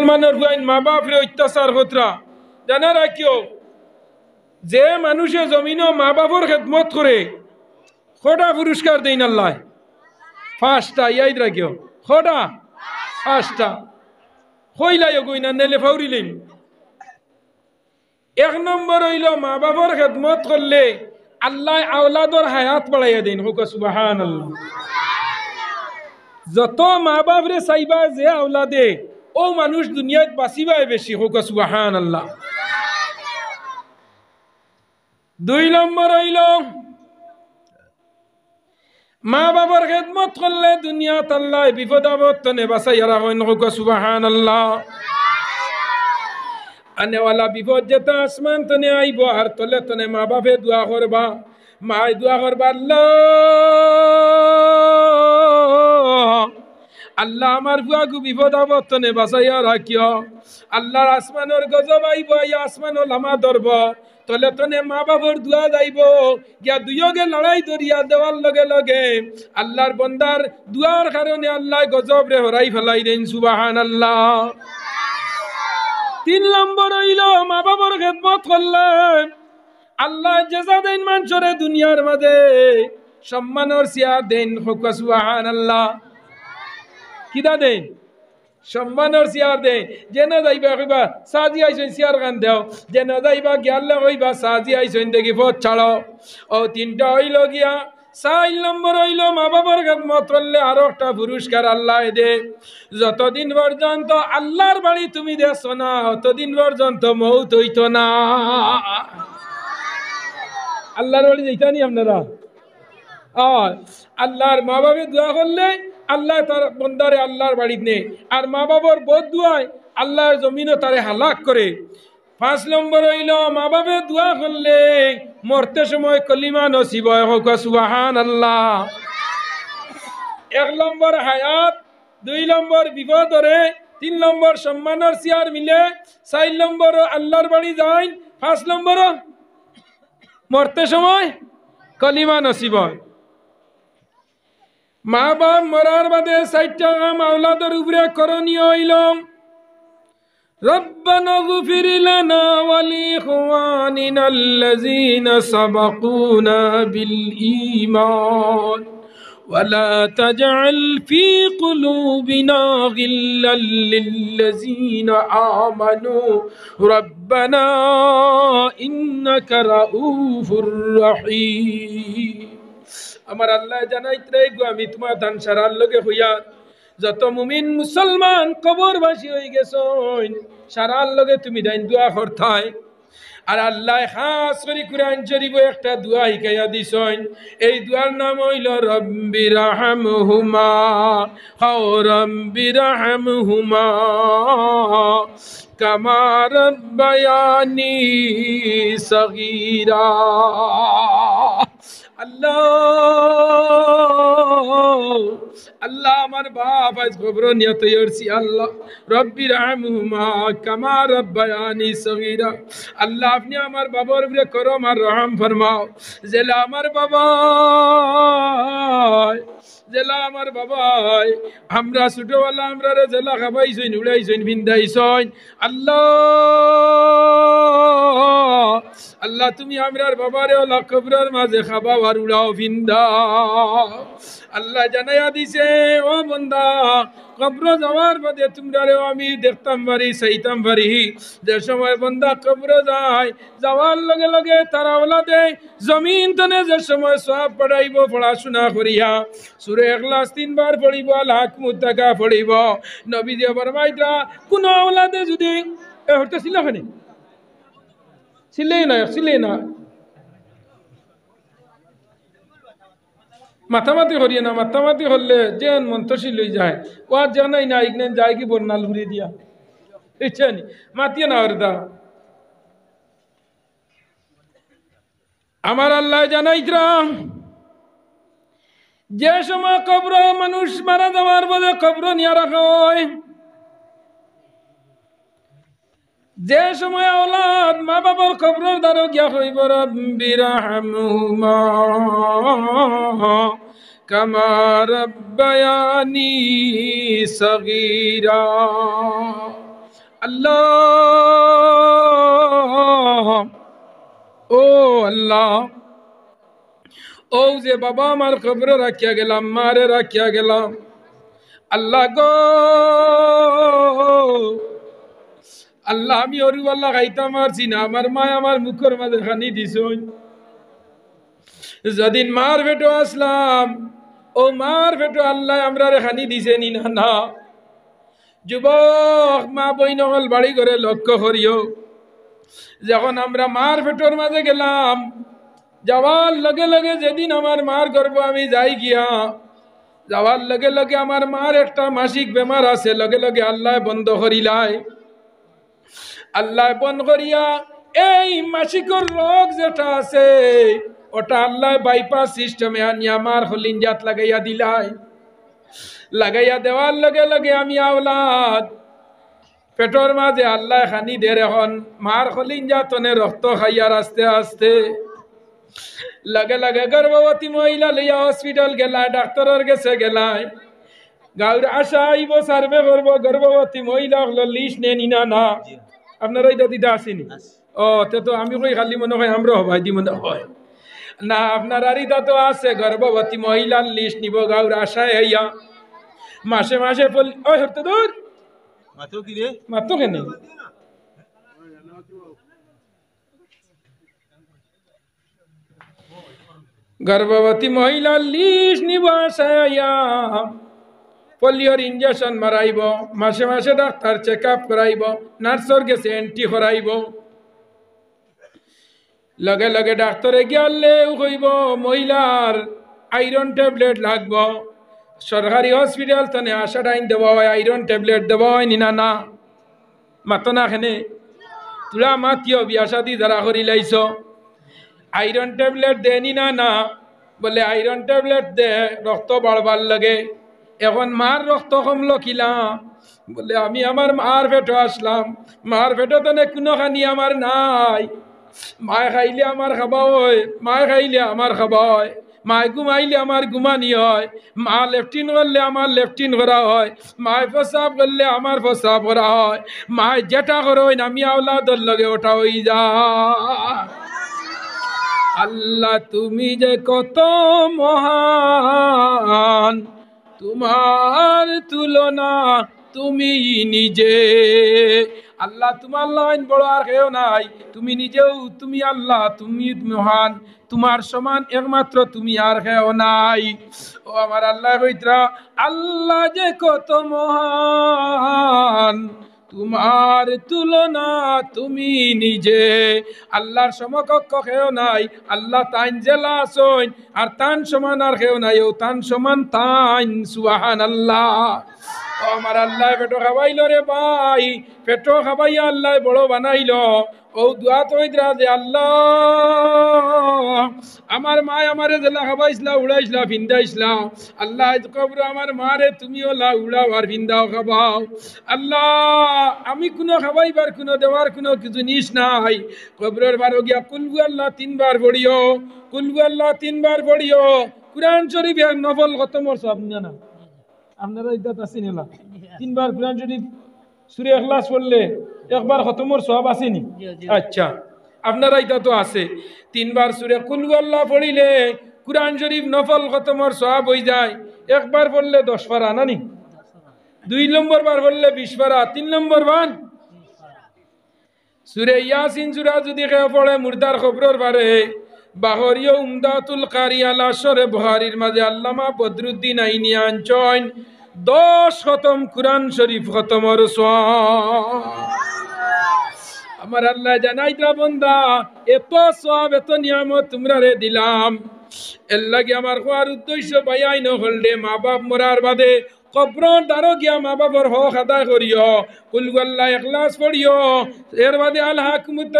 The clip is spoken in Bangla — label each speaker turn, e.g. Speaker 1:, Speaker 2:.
Speaker 1: মুসলমানের হুয়াইন মা বাপরে অত্যাচার হতরা জানা রাখিও যে মানুষে জমিনও মা বাপর খেদমত করে খোটা পুরস্কার দেন আল্লাহ ফার্স্টটা ইয়াদ রাখিও খোটা ফার্স্টটা হইলাই গইনা নেলে ফাউরিলেন এক নম্বর হইল মা বাপর খেদমত করলে আল্লাহ আওলাদর হায়াত বাড়াইয়া দেন হোক সুবহানাল্লাহ যত মা বাপরে চাইবা যে আওলাদে ও মানুষ দুনিয়াত বাঁচিবাই বেশি হোক সুবহানাল্লাহ দুই নম্বর হইল মা বাবার খেদমত করলে দুনিয়াত আল্লাহ বিপদ আপদ তনে বাঁচাইয়া রাখেন হোক সুবহানাল্লাহ আনেওয়ালা বিপদ যেটা আসমান তনে আইব আর তলে তনে মা বাপে দোয়া করবা মায় দোয়া করবা আল্লাহ আমার বুয়াগু বিপদ আপদ তনে বাঁচাইয়া রাখিও আল্লাহর আসমানের গজব আইব আসমানও লামা ধরব তলে তনে মা বাবার দোয়া যাইব গিয়া দুইয়োগে লড়াই ধরিয়া দেওয়ার লগে লগে আল্লাহর বন্দার দুয়ার কারণে আল্লাহ গজব রে হরাই ফেলাই দেন সুবহানাল্লাহ তিন নম্বর হইল মা বাবার খেদমত করলে আল্লাহ জেজা দেন মানুষরে দুনিয়ার মাঝে সম্মানের চেয়ার দেন হোক সুবহানাল্লাহ কিদা দেন সম্মানের চেয়ার দেন যে না যাইবা কইবা সাজি আইসেন চেয়ার গান দেও যে না যাইবা গিয়াল্লা কইবা সাজি আইসেন দেখি পথ ছাড়ো ও তিনটা হইল গিয়া চার নম্বর হইল মা বাবার খেদমত করলে আরো একটা পুরস্কার আল্লাহ দে যতদিন পর্যন্ত আল্লাহর বাড়ি তুমি দেখছো না ততদিন পর্যন্ত মৌত হইতো না আল্লাহর বাড়ি যাইতানি আপনারা আল্লাহর মা বাবা দোয়া করলে আল্লাহ তার বন্দারে আল্লাহর বাড়িতে নে আর মা বাবার বদ দুয়ায় আল্লাহর জমিনও তারে হালাক করে পাঁচ নম্বর হইল মা বাবা দোয়া করলে মরতে সময় কলিমা নসিব হয় হোক সুবহানাল্লাহ এক নম্বর হায়াত দুই নম্বর বিপদরে তিন নম্বর সম্মানের চেয়ার মিলে চার নম্বর আল্লাহর বাড়ি যায় পাঁচ নম্বর মরতে সময় কলিমা নসিব হয় মা বাপ মরার বাদে চারটা কাম আওলাদের উপরে করণীয় হইল রব্বানা গফির লানা ওয়া লিইখওয়ানিনা আল্লাযীনা সাবাকুনা বিল ঈমান ওয়া লা তাজআল ফী কুলুবিনা গিল্লাল লিল্লাযীনা আমানু রব্বানা ইন্নাকা রাউফুর রহিম আমার আল্লাহ জানাইতে গো আমি তোমার দান সারার লগে হইয়া যত মুমিন মুসলমান কবরবাসী হয়ে গেছন সারার লগে তুমি দান দোয়া করতাই আর আল্লাহ খাস করে কুরআন শরীফে একটা দোয়া শিখাইয়া দিছেন এই দোয়ার নাম হইল রব্বিরহামহুমা রব্বিরহামহুমা কামা রাব্বায়ানি সগীরা আল্লাহ আমার বাপ আজ খবর নিয়ে তৈরি আল্লাহ রব্বিরহামহুমা কামা রাব্বায়ানি সগীরা আল্লাহ আপনি আমার বাবার উপরে করো আমার রহম ফরমাও জেলা আমার বাবা আমরা ছোটবেলা আমরা জেলা খাবাইছইন উড়াইছইন ভিন্দাইছইন আল্লাহ তুমি আমরার বাবারে ওলা কবরের মাঝে খাবা আর উড়াও ভিন্দা আল্লাহ জানাইয়া দিছে ও বন্দা কবর যাওয়ার বাদে তোমরারেও আমি দেখতাম পারি চাইতাম পারি যে সময় বন্দা কবর যায় যাওয়ার লগে লগে তারা ওলাদে জমিন তনে যে সময় সব পড়াইব পড়াশোনা করিয়া সূরা ইখলাস 3 বার পড়িব লাখ মুত্তাকা পড়িব নবী যে ফরমাইতা কোন ওলাদে যদি হতে ছিল ওখানে ছিলে না মাথামাতি করিয়ে না মাথামাতি করলে যেন মন্তশীল হয়ে যায় ও আর জানাই না এখানে যায় কি বন্যাল ঘুরিয়ে দিয়া ইচ্ছা নি মাতিয়ে না ওর দা আমার আল্লাহ জানাইতরাম যে সময় কবর মানুষ মারা যাওয়ার বলে কবর নিয়ে রাখা হয় যে সময় আওলাদ মা বাবার কবরের দ্বারা গিয়া হইব রব্বিরহামহুমা কামা রাব্বায়ানি সগীরা আল্লাহ ও আল্লাহ ও যে বাবা আমার কবরে রাখিয়া গেলাম মারে রাখিয়া গেলাম আল্লাহ গো আল্লাহ আমি অরু আল্লাহ খাইতে পারছি না আমার মা আমার মুখের মাঝে খানি দিছ যেদিন মার ভেটো আসলাম ও মার ভেটো আল্লাহ আমরা খানি দিছে নি না না যুবক মা বই নকল বাড়ি করে লক্ষ্য করিও যখন আমরা মার ভেটোর মাঝে গেলাম যাওয়ার লগে লগে যেদিন আমার মার গর্ব আমি যাই গিয়া যাওয়ার লগে লগে আমার মার একটা মাসিক বেমার আছে লগে লগে আল্লাহ বন্ধ করিলাই আল্লাহ বন্ধ করিয়া এই মাসিকর রোগ যেটা আছে ওটা আল্লাহ বাইপাস সিস্টেমে আনিয়া আমার হলিঞ্জাত লাগাইয়া দিলাই লাগাইয়া দেওয়ার লগে লগে আমি আওলাদ পেটর মাঝে আল্লাহ খানি দের এখন মার হলিঞ্জাতনে রক্ত খাইয়ার আস্তে আস্তে লগে লগে গর্ভবতী মহিলা লইয়া হসপিটাল গেলা ডাক্তারের কাছে গেলাই গাঁর আশা আইব সার্ভে করব গর্ভবতী মহিলা হলো লিস্ট নেনি না না আপনার ওই দিদা আসেনি ও তো আমি কই খালি মনে হয় আমরা হবাই দি মনে হয় না আপনার আরিদা তো আছে গর্ভবতী মহিলার লিস্ট নিব গাঁর আশায় আইয়া মাসে মাসে ওই হতে দূর মাত্র কি রে মাত্র কেন গর্ভবতী মহিলার লিস্ট নিব আশায় আইয়া পোলিওর ইঞ্জেকশন মারাইব মাসে মাসে ডাক্তার চেক আপ করাইব নার্সর গেছে এন্ট্রি করাইব লগে লগে ডাক্তারে গেলে কইব মহিলার আয়রন ট্যাবলেট লাগব সরকারি হসপিটাল তনে আশা টাইম দেব আয়রন ট্যাবলেট দেব নি না না মাতো না খেনে তোরা মাতিও বিয়া শাদি যারা করি লাইছ আয়রন ট্যাবলেট দেনি না না বলে আয়রন ট্যাবলেট দে রক্ত বাড়বার লাগে এখন মার রক্ত কমলো কিলা বলে আমি আমার মার পেটো আসলাম মার পেটো তো কোনো খানি আমার নাই মায় খাইলে আমার খাবা হয় মায় খাইলে আমার খাবা হয় মায় ঘুমাইলে আমার ঘুমানি হয় মা লেফটিন করলে আমার লেফটিন করা হয় মায় প্রসাব করলে আমার প্রসাব করা হয় মায় যেটা করো আমি আওলাদর লগে ওটা হই যা আল্লাহ তুমি যে কত মহান তোমার তুলনা তুমি নিজে আল্লাহ তোমার লাইন বড় আর কেউ নাই তুমি নিজেও তুমি আল্লাহ তুমি মহান তোমার সমান একমাত্র তুমি আর কেউ নাই ও আমার আল্লাহ কইত্রা আল্লাহ যে কত মহান তোমার তুলনা তুমি নিজে আল্লাহর সমকক্ষ কেউ নাই আল্লাহ তাইন জেলা আসইন আর তান সমান আর কেউ নাই ও তান সমান তাইন সুবহানাল্লাহ ও আমার আল্লাহ পেটো খাবাইল রে ভাই পেটো খাবাইয়া আল্লাহ বড় বানাইল ও দোয়া তো যে আল্লাহ আমার মায় আমারে জেলা খাবাইছিলা উড়াইছিলা ভিন্দাইছিলা আল্লাহ কবর আমার মারে তুমিও লা উড়াও আর ভিন্দাও খাবাও আল্লাহ আমি কোনো খাবাইবার কোনো দেওয়ার কোনো জিনিস নাই কবরের বারো গিয়া কুলবু আল্লাহ 3 বার পড়িও কুলবু আল্লাহ 3 বার পড়িও কুরআন শরীফের নফল খতমর সব না আপনারা ইদাত আছেন না 3 বার কুরআন শরীফ সূরা ইখলাস পড়লে একবার খতমর সওয়াব আসেনি আচ্ছা আপনারা এটা তো আছে 3 বার সূরা কুল আল্লাহ পড়িলে কুরআন শরীফ নফল খতমর সওয়াব হই যায় একবার পড়লে 10 পারা না নি 2 নম্বর বার পড়লে 20 পারা 3 নম্বর বার সূরা ইয়াসিন সূরা যদি কেউ পড়ে মুর্দার খবরের বারে বাহরিও উমদাতুল কারি আলা শরে বুখারীর মাঝে আল্লামা বদরুদ্দিন আইনি আনচন 10 খতম কুরআন শরীফ খতমর সওয়াব আমার আল্লাহ জানাইতা বান্দা এত সওয়াব এত নিয়ামত তোমরা রে দিলাম এর লাগি আমার কোয়ার উদ্দেশ্য বায়াই ন হলদে মা বাপ মরার বাদে কবরন দারো গিয়া মা বাবার হক আদায় করিও কুল আল্লাহ ইখলাস পড়িও এর বাদে আল হাকুমুত